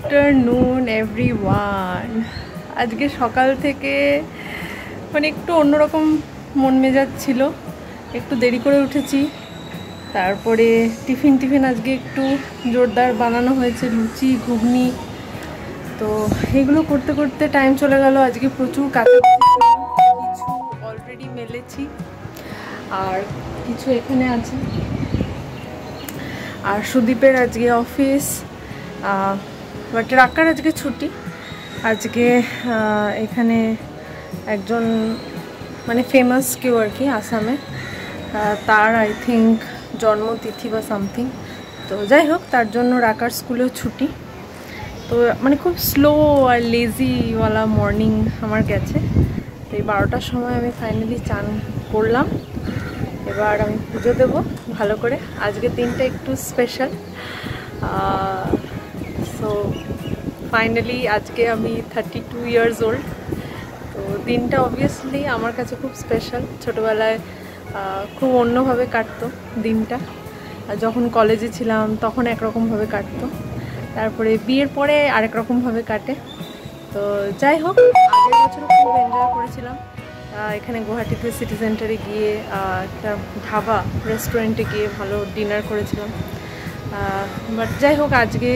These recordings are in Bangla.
Afternoon everyone. আজকে সকাল থেকে মানে একটু অন্যরকম মন মেজাজ ছিল, একটু দেরি করে উঠেছি। তারপরে টিফিন আজকে একটু জোরদার বানানো হয়েছে, লুচি ঘুগনি। তো এগুলো করতে করতে টাইম চলে গেল। আজকে প্রচুর কাজ, কিছু অলরেডি মেলেছি আর কিছু এখানে আছে। আর সুদীপের আজকে অফিস, বাট রাকার আজকে ছুটি। আজকে এখানে একজন মানে ফেমাস কেউ আর কি আসামে, তার আই থিঙ্ক জন্মতিথি বা সামথিং। তো যাই হোক, তার জন্য রাকার স্কুলেও ছুটি। তো মানে খুব স্লো আর লেজিওয়ালা মর্নিং আমার গেছে। তো এই 12টার সময় আমি ফাইনালি চান করলাম। এবার আমি পুজো দেবো ভালো করে। আজকের দিনটা একটু স্পেশাল। সো ফাইনালি আজকে আমি 32 ইয়ার্স ওল্ড। তো দিনটা অবভিয়াসলি আমার কাছে খুব স্পেশাল। ছোটোবেলায় খুব অন্যভাবে কাটতো দিনটা। যখন কলেজে ছিলাম তখন একরকমভাবে কাটতো, তারপরে বিয়ের পরে আরেক রকমভাবে কাটে। তো যাই হোক, আগের বছর খুব এনজয় করেছিলাম। এখানে গুয়াহাটিতে সিটি সেন্টারে গিয়ে একটা ধাবা রেস্টুরেন্টে গিয়ে ভালো ডিনার করেছিলাম। বাট যাই হোক, আজকে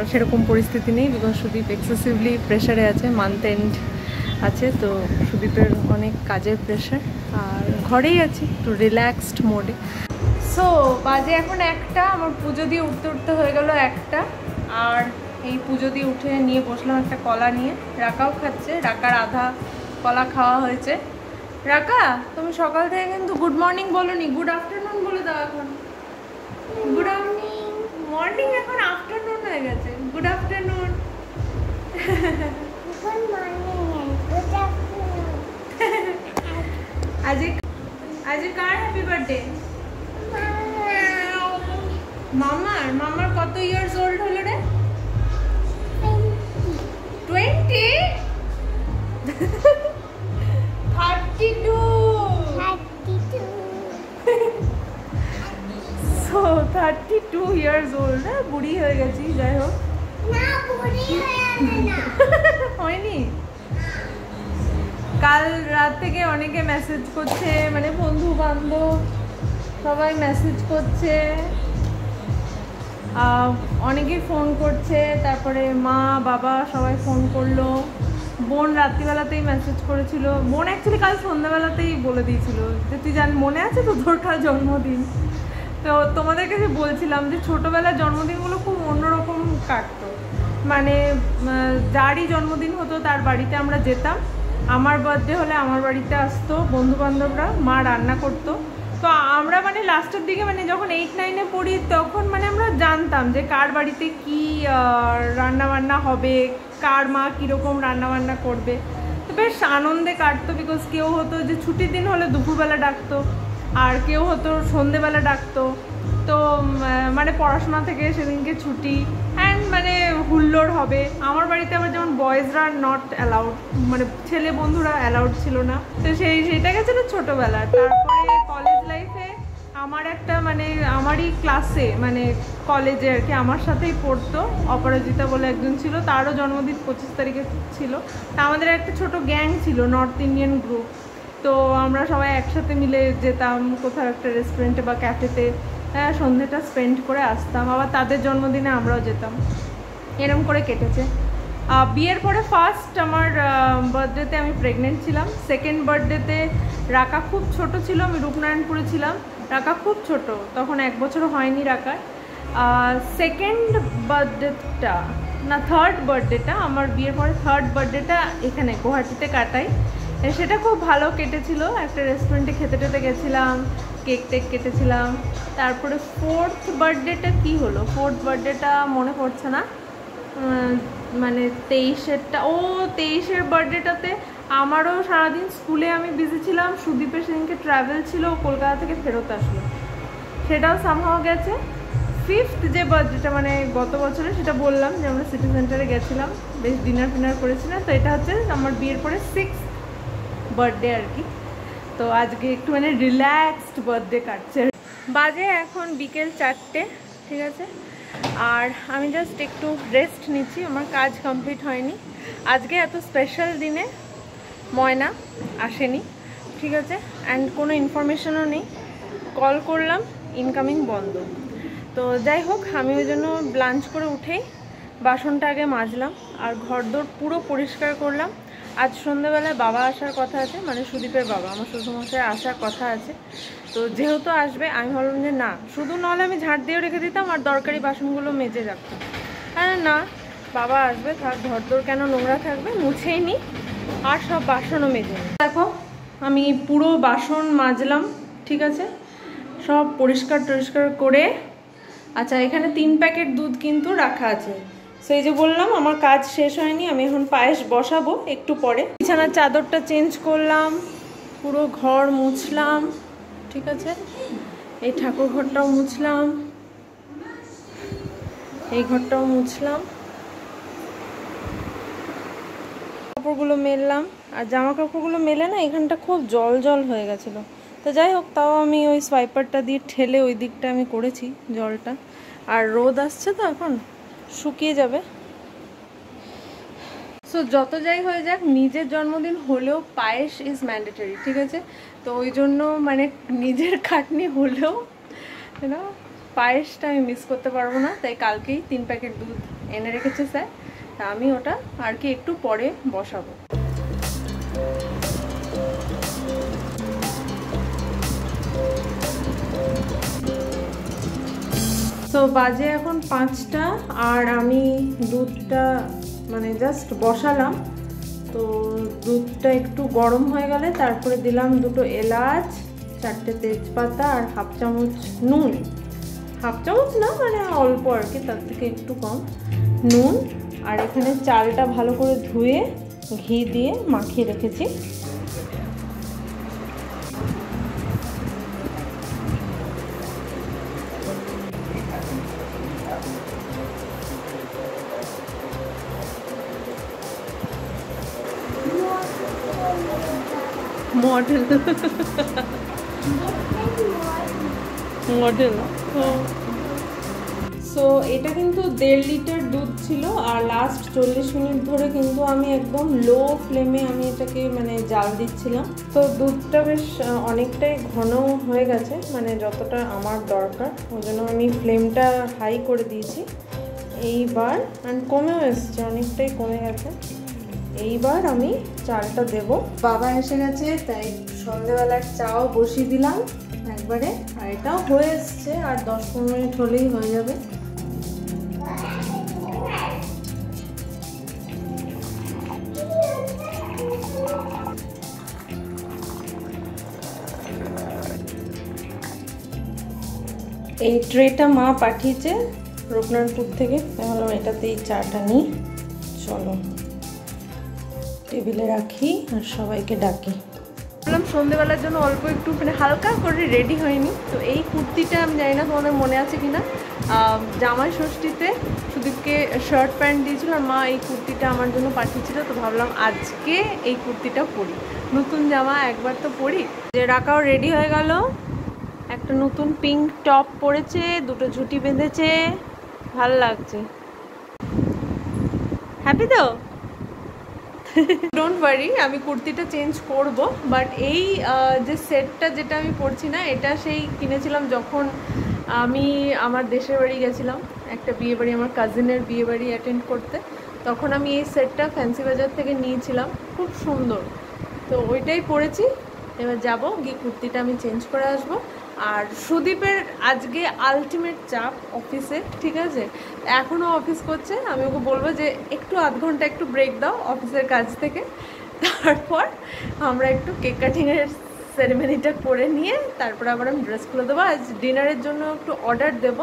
সেরকম পরিস্থিতি নেই, বিকজ সুদীপ এক্সেসিভলি প্রেশারে আছে, মান্থ এন্ড আছে। তো সুদীপের অনেক কাজের প্রেশার, আর ঘরেই আছি একটু রিল্যাক্সড মোডে। সো বাজে এখন 1টা, আমার পুজো দিয়ে উঠতে উঠতে হয়ে গেল 1টা। আর এই পুজো দিয়ে উঠে নিয়ে বসলাম একটা কলা নিয়ে। রাকাও খাচ্ছে, রাকার আধা কলা খাওয়া হয়েছে। রাকা, তুমি সকাল থেকে কিন্তু গুড মর্নিং বলোনি, গুড আফটারনুন বলে দাও এখন। গুড মর্নিং, এখন আফটারনুন হয়ে গেছে। Good afternoon. আজ কার হ্যাপি বার্থডে? মামার কত ইয়ার্স ওল্ড হলো রে? 20? 32। So 32 years old. বুড়ি হয়ে গেছি। যাই হোক, হয়নি। কাল রাত থেকে অনেকে মেসেজ করছে, মানে বন্ধু বান্ধব সবাই মেসেজ করছে, অনেকেই ফোন করছে। তারপরে মা বাবা সবাই ফোন করলো। বোন রাত্রিবেলাতেই মেসেজ করেছিল। বোন অ্যাকচুয়ালি কাল সন্ধ্যাবেলাতেই বলে দিয়েছিল যে তুই জান, মনে আছে তো তোর কাল জন্মদিন। তো তোমাদের কাছে বলছিলাম যে ছোটোবেলার জন্মদিনগুলো খুব অন্যরকম কাটতো। মানে যারই জন্মদিন হতো তার বাড়িতে আমরা যেতাম। আমার বার্থডে হলে আমার বাড়িতে আসতো বন্ধুবান্ধবরা, মা রান্না করতো। তো আমরা মানে লাস্টের দিকে, মানে যখন 8-9-এ পড়ি, তখন মানে আমরা জানতাম যে কার বাড়িতে কী রান্নাবান্না হবে, কার মা কীরকম রান্নাবান্না করবে। তো বেশ আনন্দে কাটতো, বিকজ কেউ হতো যে ছুটির দিন হলে দুপুরবেলা ডাকতো, আর কেউ হতো সন্ধেবেলা ডাকতো। তো মানে পড়াশোনা থেকে সেদিনকে ছুটি, অ্যান্ড মানে হুল্লোড় হবে। আমার বাড়িতে আবার যেমন বয়েজরা নট অ্যালাউড, মানে ছেলে বন্ধুরা অ্যালাউড ছিল না। তো সেইটা গেছিলো ছোটোবেলা। তারপরে কলেজ লাইফে আমার একটা মানে আমারই ক্লাসে, মানে কলেজে আর কি আমার সাথেই পড়তো অপরাজিতা বলে একজন ছিল, তারও জন্মদিন 25 তারিখে ছিল। তা আমাদের একটা ছোট গ্যাং ছিল, নর্থ ইন্ডিয়ান গ্রুপ। তো আমরা সবাই একসাথে মিলে যেতাম কোথাও একটা রেস্টুরেন্টে বা ক্যাফেতে, সন্ধ্যেটা স্পেন্ড করে আসতাম। আবার তাদের জন্মদিনে আমরাও যেতাম। এরম করে কেটেছে। বিয়ের পরে ফার্স্ট আমার বার্থডেতে আমি প্রেগনেন্ট ছিলাম। সেকেন্ড বার্থডেতে রাকা খুব ছোট ছিল, আমি রূপনারায়ণপুরে ছিলাম। রাকা খুব ছোট, তখন 1 বছর হয়নি রাকার। সেকেন্ড বার্থডেটা না, থার্ড বার্থডেটা, আমার বিয়ের পরে থার্ড বার্থডেটা এখানে গুয়াহাটিতে কাটাই। সেটা খুব ভালো কেটেছিল। একটা রেস্টুরেন্টে খেতে টেতে গেছিলাম, কেক টেক কেটেছিলাম। তারপরে ফোর্থ বার্থডেটা কী হলো, ফোর্থ বার্থডেটা মনে পড়ছে না, মানে 23-এরটা, 23-এর বার্থডেটাতে আমারও সারাদিন স্কুলে আমি বিজি ছিলাম। সুদীপের সেদিনকে ট্রাভেল ছিল, কলকাতা থেকে ফেরত আসলো, সেটাও সামহাও গেছে। ফিফথ যে বার্থডেটা মানে গত বছরে, সেটা বললাম যে আমরা সিটি সেন্টারে গেছিলাম, বেশ ডিনার ফিনার করেছিলাম। তো এটা হচ্ছে আমার বিয়ের পরে 6th বার্থডে আর কি। তো আজকে একটু মানে রিল্যাক্সড বার্থডে কাটছে। বাজে এখন বিকেল 4টে, ঠিক আছে। আর আমি জাস্ট একটু রেস্ট নিচ্ছি, আমার কাজ কমপ্লিট হয়নি। আজকে এত স্পেশাল দিনে ময়না আসেনি, ঠিক আছে, অ্যান্ড কোনো ইনফরমেশনও নেই। কল করলাম, ইনকামিং বন্ধ। তো যাই হোক, আমি ওই জন্য লাঞ্চ করে উঠেই বাসনটা আগে মাজলাম আর ঘরদোর পুরো পরিষ্কার করলাম। আজ সন্ধ্যেবেলায় বাবা আসার কথা আছে, মানে সুদীপের বাবা, আমার শ্বশুরমশাই আসার কথা আছে। তো যেহেতু আসবে আমি ভাবলাম যে না, শুধু নাহলে আমি ঝাঁট দিয়েও রেখে দিতাম আর দরকারি বাসনগুলো মেজে রাখতাম। হ্যাঁ না, বাবা আসবে, থাক, ঘরদোর কেন নোংরা থাকবে, মুছেই নিই আর সব বাসনও মেজে নিই। দেখো আমি পুরো বাসন মাজলাম, ঠিক আছে, সব পরিষ্কার টরিষ্কার করে। আচ্ছা, এখানে 3 প্যাকেট দুধ কিন্তু রাখা আছে। সেই যে বললাম আমার কাজ শেষ হয়নি, আমি এখন পায়েস বসাবো একটু পরে। বিছানার চাদরটা চেঞ্জ করলাম, পুরো ঘর মুছলাম, ঠিক আছে, এই ঠাকুর ঘরটাও মুছলাম, এই ঘরটাও মুছলাম, কাপড়গুলো মেললাম। আর জামা কাপড়গুলো মেলে না এখানটা খুব জল জল হয়ে গেছিলো। তো যাই হোক, তাও আমি ওই সোয়াইপারটা দিয়ে ঠেলে ওই দিকটা আমি করেছি জলটা। আর রোদ আসছে তো এখন শুকিয়ে যাবে। সো যত যাই হয়ে যাক, নিজের জন্মদিন হলেও পায়েস ইজ ম্যান্ডেটরি, ঠিক আছে। তো ওই জন্য মানে নিজের খাটনি হলেও পায়েসটা আমি মিস করতে পারবো না। তাই কালকেই 3 প্যাকেট দুধ এনে রেখেছে স্যার, তা আমি ওটা আর কি একটু পরে বসাবো। তো বাজে এখন 5টা আর আমি দুধটা মানে জাস্ট বসালাম। তো দুধটা একটু গরম হয়ে গেলে তারপরে দিলাম 2টো এলাচ, 4টে তেজপাতা আর হাফ চামচ নুন। হাফ চামচ না, মানে অল্প আর কি, তার থেকে একটু কম নুন। আর এখানে চালটা ভালো করে ধুয়ে ঘি দিয়ে মাখিয়ে রেখেছি। মডেল মডেল সো এটা কিন্তু 1.5 লিটার দুধ ছিল। আর লাস্ট 40 মিনিট ধরে কিন্তু আমি একদম লো ফ্লেমে আমি এটাকে মানে জাল দিচ্ছিলাম। তো দুধটা বেশ অনেকটাই ঘন হয়ে গেছে, মানে যতটা আমার দরকার, ওই জন্য আমি ফ্লেমটা হাই করে দিয়েছি। এইবার কমেও এসছে, অনেকটাই কমে গেছে। এইবার আমি চালটা দেব। বাবা এসে গেছে তাই সন্ধ্যেবেলার চাও বসিয়ে দিলাম একবারে, আর এটাও হয়ে এসছে, আর 10-15 মিনিট হলেই হয়ে যাবে। এই ট্রেটা মা পাঠিয়েছে রঘুনাথপুর থেকে, ভাবলাম এটাতেই চাটা নিই। চলো টেবিলে রাখি আর সবাইকে ডাকি। বললাম সন্ধ্যেবেলার জন্য অল্প একটু মানে হালকা করে রেডি হয়নি। তো এই কুর্তিটা আমি জানি না তোমাদের মনে আছে কিনা, জামাই ষষ্ঠীতে সুদীপকে শার্ট প্যান্ট দিয়েছিল আর মা এই কুর্তিটা আমার জন্য পাঠিয়েছিল। তো ভাবলাম আজকে এই কুর্তিটা পরি, নতুন জামা একবার তো পরি। যে রাখাও রেডি হয়ে গেল, একটা নতুন পিঙ্ক টপ পরেছে, 2টো ঝুঁটি বেঁধেছে, ভালো লাগছে। হ্যাপি তো? ডোন্ট ওয়ারি, আমি কুর্তিটা চেঞ্জ করব। বাট এই যে সেটটা যেটা আমি পরছি না, এটা সেই কিনেছিলাম যখন আমি আমার দেশের বাড়ি গেছিলাম, একটা বিয়ে বাড়ি, আমার কাজিনের বিয়ে বাড়ি অ্যাটেন্ড করতে। তখন আমি এই সেটটা ফ্যান্সি বাজার থেকে নিয়েছিলাম, খুব সুন্দর। তো ওইটাই পরেছি। এবার যাবো গিয়ে কুর্তিটা আমি চেঞ্জ করে আসবো। আর সুদীপের আজকে আলটিমেট চাপ অফিসে, ঠিক আছে, এখনও অফিস করছে। আমি ওকে বলবো যে একটু আধ ঘন্টা একটু ব্রেক দাও অফিসের কাজ থেকে, তারপর আমরা একটু কেক কাটিংয়ের সেরেমনিটা করে নিয়ে তারপর আবার আমি ড্রেস খুলে দেবো। আজ ডিনারের জন্য একটু অর্ডার দেব,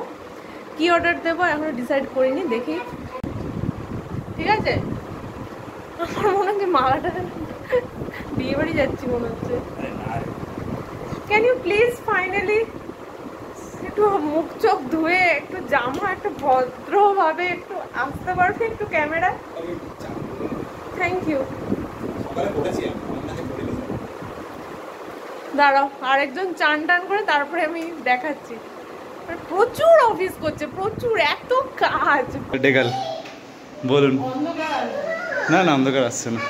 কি অর্ডার দেবো এখনও ডিসাইড করিনি, দেখি, ঠিক আছে। আমার মনে হচ্ছে মালাটা বিয়ে বাড়ি যাচ্ছি মনে হচ্ছে। ক্যান ইউ প্লিজ ফাইনালি একটু মুখ চোখ ধুয়ে একটু জামা একটু ভদ্রভাবে একটু আসতে পারবে একটু ক্যামেরা? Thank you. দাঁড়াও, আরেকজন চান টান করে তারপরে আমি দেখাচ্ছি। প্রচুর অফিস করছে, প্রচুর, এত কাজ। ডেকাল বলুন। অন্ধকার না না, অন্ধকার আসছে না।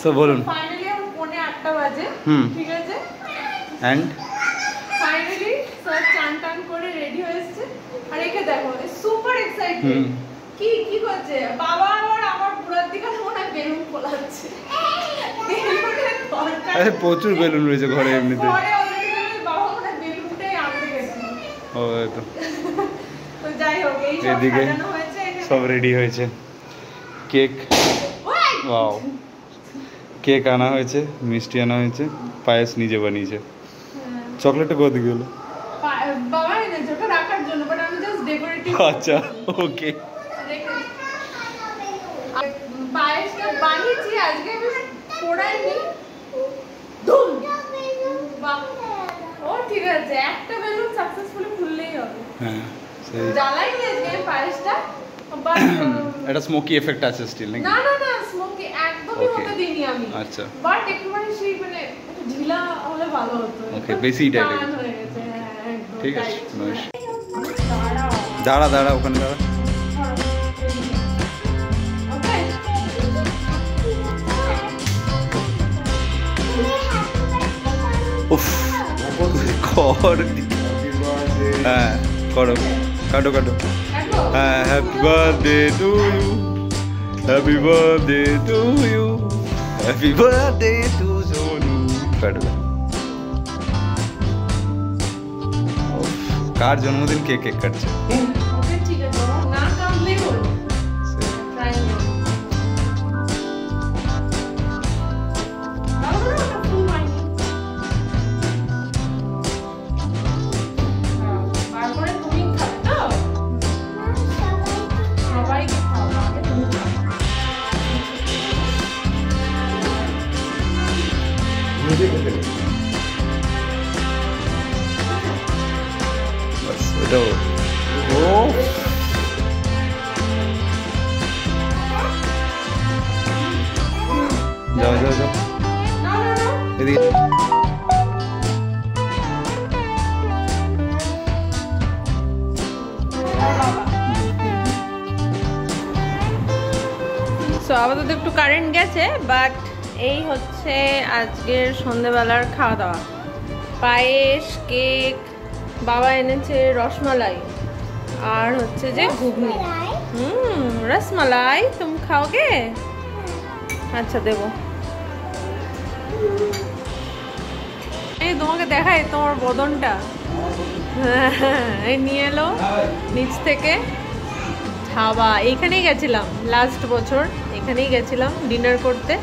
সো বলুন। ফাইনালি আমার 8:45 বাজে। ঠিক আছে, এন্ড ফাইনালি স্যার চান টান করে রেডি হয়েছে। আর একে দেখো, সুপার এক্সাইটেড। কি করছে বাবা? আমার পুরার দিকে মনে হয় বেলুন ফোলাচ্ছে। আরে প্রচুর বেলুন রয়েছে ঘরে এমনিতে। ঘরে অলরেডি বাবা মনে হয় বেলুনটাই আনতে গেছে। ও তো তো যাই হোক, এই সব সাজানো হয়েছে, সব রেডি হয়েছে। কেক, ওয়াও, কেক আনা হয়েছে, মিষ্টি আনা হয়েছে, পায়েস নিজে বানিয়েছে। চকলেটটা কোথা থেকে হলো? বাবা এনেছে ওটা রাখার জন্য, বাট আমি জাস্ট ডেকোরেটিভ। আচ্ছা, ওকে। পায়েসটা বানিয়েছি আজকে, আমি পোড়াইনি। ধুম, বাহ, ও ঠিক আছে, একটা বেলুন সাকসেসফুলি খুললেই হবে। হ্যাঁ, সেই জ্বালাইনি আজকে পায়েসটা, বাট এটা স্মোকি এফেক্ট আছে স্টিল নাকি? না না না, স্মোকি একদমই হতে দিইনি আমি। আচ্ছা, বাট একটুখানি সেই মানে একটু ঢিলা হলে ভালো হতো। ওকে, বেশি টাইট হয়ে গেছে। একদম ঠিক আছে। দাঁড়াও, দাঁড়া দাঁড়া, ওখানে দাঁড়া। ওকে, উফ, কর। হ্যাঁ করো, কাটো কাটো। হ্যাঁ, happy birthday to you, happy birthday to you, happy birthday to Sonu. কাটো। কার জন্মদিন কে কেক কাটছে? ওকে ঠিক আছে, না কাটলেই হলো। ট্রাই করো। ওটা ফুল হয়নি। তারপরে তুমি খাবে তো? সবাইকে খাওয়া, আগে তুমি খাও। বাস, এটাও। ও যাও যাও যাও, না না না, এদিকে। সো আপাতত একটু কারেন্ট গেছে, বাট এই হচ্ছে আজকের সন্ধ্যেবেলার খাওয়া দাওয়া। পায়েস, কেক, বাবা এনেছে রসমালাই, আর হচ্ছে যে ঘুগনি। রসমালাই তুমি খাওগে? আচ্ছা দেবো। এই তোমাকে দেখাই তোমার বদনটা। এই নিয়ে এলো নিচ থেকে ধাবা। এইখানেই গেছিলাম লাস্ট বছর, এখানেই গেছিলাম ডিনার করতে।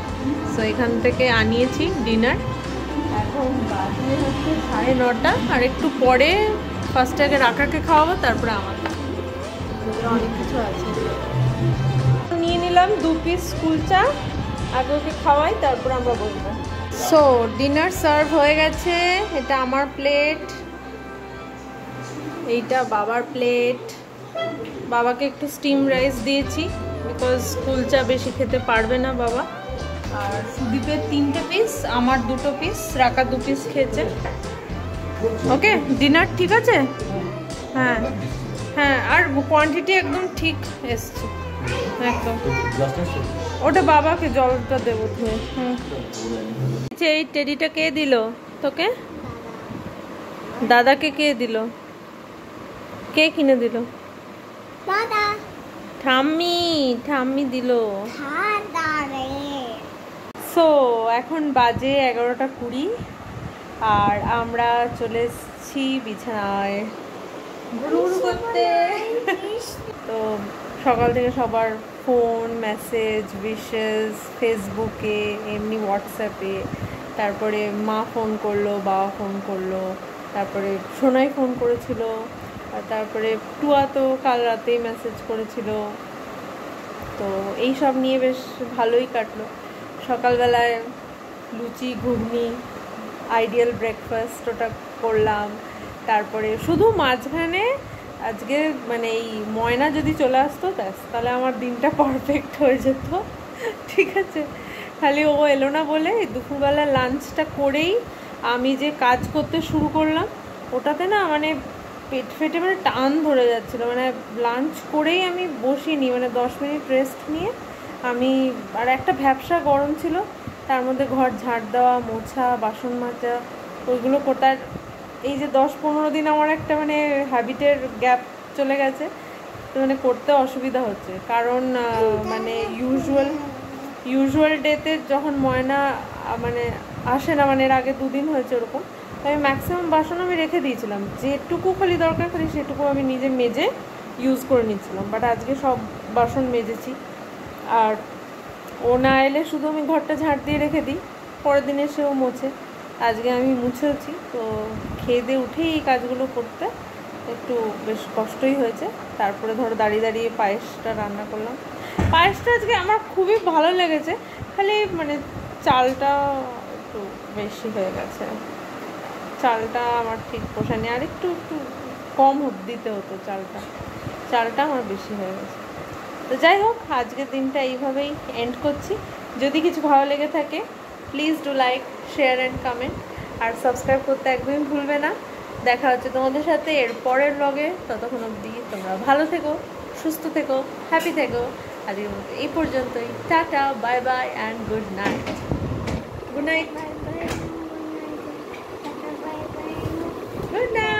সো এখান থেকে আনিয়েছি ডিনার। এখন বাজে হচ্ছে 9:30, আর একটু পরে ফার্স্টে আগে রাকাকে খাওয়াবো, তারপরে আমাকে। অনেক কিছু আছে। নিয়ে নিলাম 2 পিস কুলচা, আগে ওকে খাওয়াই, তারপর আমরা বসবো। সো ডিনার সার্ভ হয়ে গেছে। এটা আমার প্লেট, এইটা বাবার প্লেট। বাবাকে একটু স্টিম রাইস দিয়েছি, বিকজ কুলচা বেশি খেতে পারবে না বাবা। আর সুদীপের 3টে পিস, আমার 2টো পিস, রাকা 2 পিস খেয়েছে। ওকে, ডিনার ঠিক আছে। হ্যাঁ হ্যাঁ, আর কোয়ান্টিটি একদম ঠিক এসছে একদম। ওটা বাবাকে জলটা দেবো ধুয়ে। এই টেডিটা কে দিল তোকে? দাদাকে কে দিল? কে কিনে দিল? দাদা। ঠাম্মি, ঠাম্মি দিল। সো এখন বাজে 11:20, আর আমরা চলে এসেছি বিছানায় ঘুরঘুর করতে। তো সকাল থেকে সবার ফোন, মেসেজ, উইশেস, ফেসবুকে, এমনি হোয়াটসঅ্যাপে, তারপরে মা ফোন করলো, বাবা ফোন করলো, তারপরে সোনাই ফোন করেছিল, আর তারপরে টুয়া তো কাল রাতেই মেসেজ করেছিল। তো এই সব নিয়ে বেশ ভালোই কাটলো। সকালবেলায় লুচি, ঘুগনি, আইডিয়াল ব্রেকফাস্ট ওটা করলাম। তারপরে শুধু মাঝখানে আজকে মানে এই ময়না যদি চলে আসতো ব্যাস, তাহলে আমার দিনটা পারফেক্ট হয়ে যেত। ঠিক আছে, খালি ও এলো না বলে দুপুরবেলা লাঞ্চটা করেই আমি যে কাজ করতে শুরু করলাম ওটাতে না মানে পেট ফেটে মানে টান ধরে যাচ্ছিলো, মানে লাঞ্চ করেই আমি বসিনি, মানে 10 মিনিট রেস্ট নিয়ে আমি, আর একটা ভ্যাপসা গরম ছিল, তার মধ্যে ঘর ঝাড় দেওয়া, মোছা, বাসন মাজা, ওইগুলো করতে, আর এই যে 10-15 দিন আমার একটা মানে হ্যাবিটের গ্যাপ চলে গেছে, তো মানে করতে অসুবিধা হচ্ছে, কারণ মানে ইউজুয়াল ডেতে যখন ময়না মানে আসে না, মানে এর আগে 2 দিন হয়েছে ওরকম, তো আমি ম্যাক্সিমাম বাসন আমি রেখে দিয়েছিলাম, যেটুকু খালি দরকার খালি সেটুকু আমি নিজে মেজে ইউজ করে নিচ্ছিলাম, বাট আজকে সব বাসন মেজেছি। আর ও না এলে শুধু আমি ঘরটা ঝাড় দিয়ে রেখে দিই, পরের দিন এসেও মোছে, আজকে আমি মুছেওছি, তো খেয়ে দিয়ে উঠেই এই কাজগুলো করতে একটু বেশ কষ্টই হয়েছে। তারপরে ধরো দাঁড়িয়ে দাঁড়িয়ে পায়েসটা রান্না করলাম, পায়েসটা আজকে আমার খুবই ভালো লেগেছে, খালি মানে চালটা একটু বেশি হয়ে গেছে, চালটা আমার ঠিক পোষায়নি, আর একটু কম দিতে হতো চালটা আমার বেশি হয়ে গেছে। তো যাই হোক, আজকের দিনটা এইভাবেই এন্ড করছি। যদি কিছু ভালো লেগে থাকে please do like, share and comment, আর সাবস্ক্রাইব করতে একদমই ভুলবে না। দেখা হচ্ছে তোমাদের সাথে এর পরের ব্লগে, ততক্ষণ অবধি তোমরা ভালো থেকো, সুস্থ থেকো, হ্যাপি থেকো। আজকের মতো এই পর্যন্তই, tata, bye bye and good night. Good night, bye bye. Good night.